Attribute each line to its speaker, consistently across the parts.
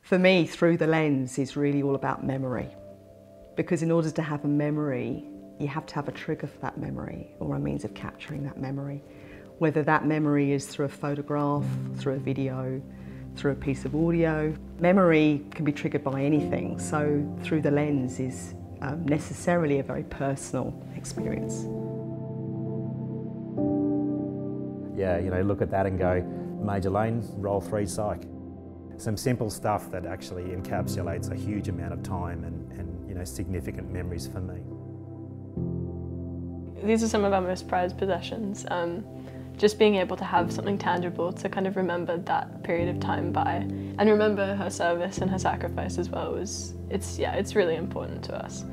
Speaker 1: For me, Through the Lens is really all about memory. Because in order to have a memory, you have to have a trigger for that memory or a means of capturing that memory. Whether that memory is through a photograph, through a video, through a piece of audio. Memory can be triggered by anything, so Through the Lens is necessarily a very personal experience.
Speaker 2: Yeah, you know, look at that and go, Major Lane, roll 3 psych. Some simple stuff that actually encapsulates a huge amount of time and you know, significant memories for me.
Speaker 3: These are some of our most prized possessions. Just being able to have something tangible to kind of remember that period of time by, and remember her service and her sacrifice as well, it's really important to us.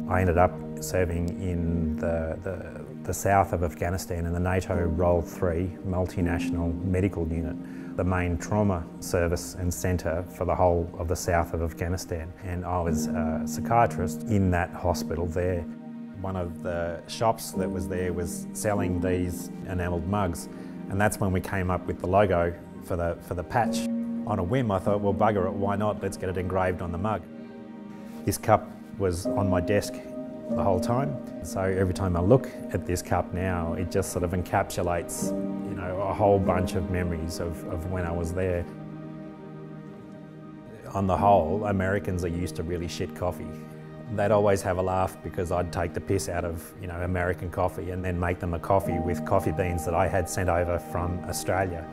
Speaker 2: I ended up serving in the south of Afghanistan in the NATO Role 3 multinational medical unit, the main trauma service and centre for the whole of the south of Afghanistan. And I was a psychiatrist in that hospital there. One of the shops that was there was selling these enamelled mugs, and that's when we came up with the logo for the patch. On a whim I thought, well bugger it, why not, let's get it engraved on the mug. This cup was on my desk the whole time. So every time I look at this cup now, it just sort of encapsulates, you know, a whole bunch of memories of when I was there. On the whole, Americans are used to really shit coffee. They'd always have a laugh because I'd take the piss out of, you know, American coffee and then make them a coffee with coffee beans that I had sent over from Australia.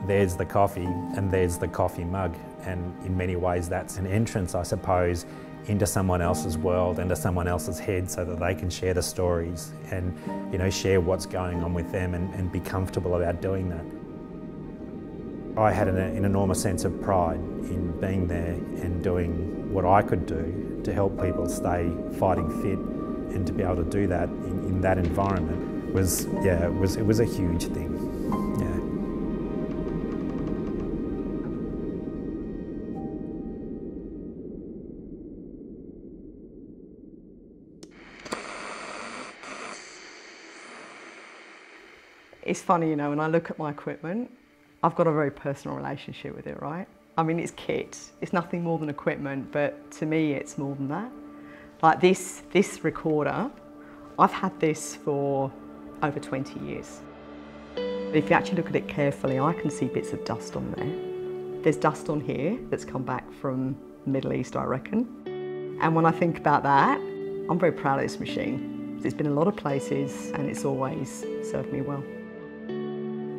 Speaker 2: There's the coffee and there's the coffee mug, and in many ways that's an entrance, I suppose, into someone else's world, into someone else's head, so that they can share the stories and, you know, share what's going on with them and be comfortable about doing that. I had an enormous sense of pride in being there and doing what I could do to help people stay fighting fit, and to be able to do that in that environment was, yeah, it was a huge thing. Yeah.
Speaker 1: It's funny, you know, when I look at my equipment, I've got a very personal relationship with it, right? I mean, it's kit. It's nothing more than equipment, but to me, it's more than that. Like this recorder, I've had this for over 20 years. If you actually look at it carefully, I can see bits of dust on there. There's dust on here that's come back from the Middle East, I reckon. And when I think about that, I'm very proud of this machine. It's been in a lot of places and it's always served me well.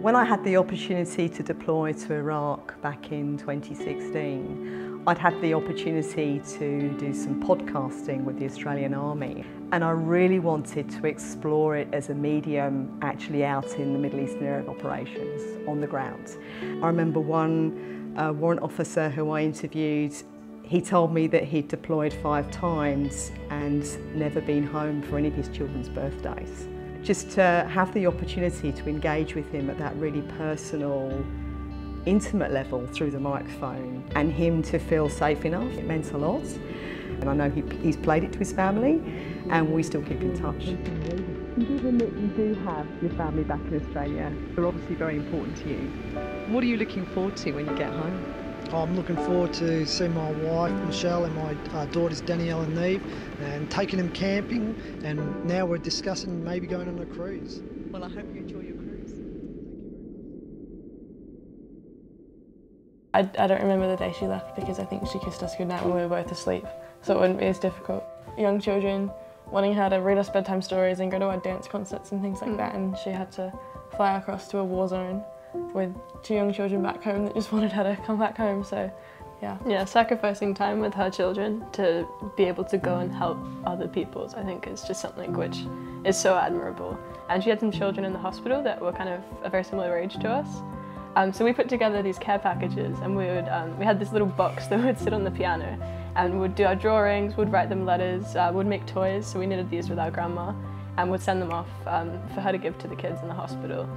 Speaker 1: When I had the opportunity to deploy to Iraq back in 2016, I'd had the opportunity to do some podcasting with the Australian Army, and I really wanted to explore it as a medium actually out in the Middle Eastern area of operations, on the ground. I remember one warrant officer who I interviewed, he told me that he'd deployed 5 times and never been home for any of his children's birthdays. Just to have the opportunity to engage with him at that really personal, intimate level through the microphone, and him to feel safe enough, it meant a lot. And I know he's played it to his family, and we still keep in touch. Given that you do have your family back in Australia, they're obviously very important to you. What are you looking forward to when you get home?
Speaker 4: I'm looking forward to seeing my wife Michelle and my daughters Danielle and Neve, and taking them camping, and now we're discussing maybe going on a cruise.
Speaker 1: Well, I hope you enjoy your cruise.
Speaker 3: I don't remember the day she left because I think she kissed us goodnight when we were both asleep, so it wouldn't be as difficult. Young children wanting her to read us bedtime stories and go to our dance concerts and things like that, and she had to fly across to a war zone with 2 young children back home that just wanted her to come back home, so yeah. Yeah, sacrificing time with her children to be able to go and help other people's, I think is just something which is so admirable. And she had some children in the hospital that were kind of a very similar age to us. So we put together these care packages, and we had this little box that would sit on the piano, and we'd do our drawings, would write them letters, would make toys, so we knitted these with our grandma, and would send them off for her to give to the kids in the hospital.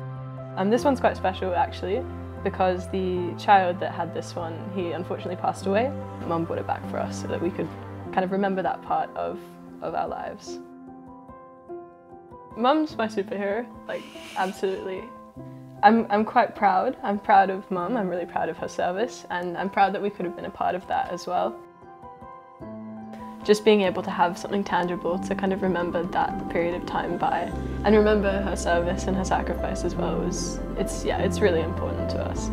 Speaker 3: This one's quite special actually, because the child that had this one, he unfortunately passed away. Mum brought it back for us so that we could kind of remember that part of of our lives. Mum's my superhero, like absolutely. I'm quite proud. I'm proud of Mum, I'm really proud of her service, and I'm proud that we could have been a part of that as well. Just being able to have something tangible to kind of remember that period of time by, and remember her service and her sacrifice as well, it's really important to us.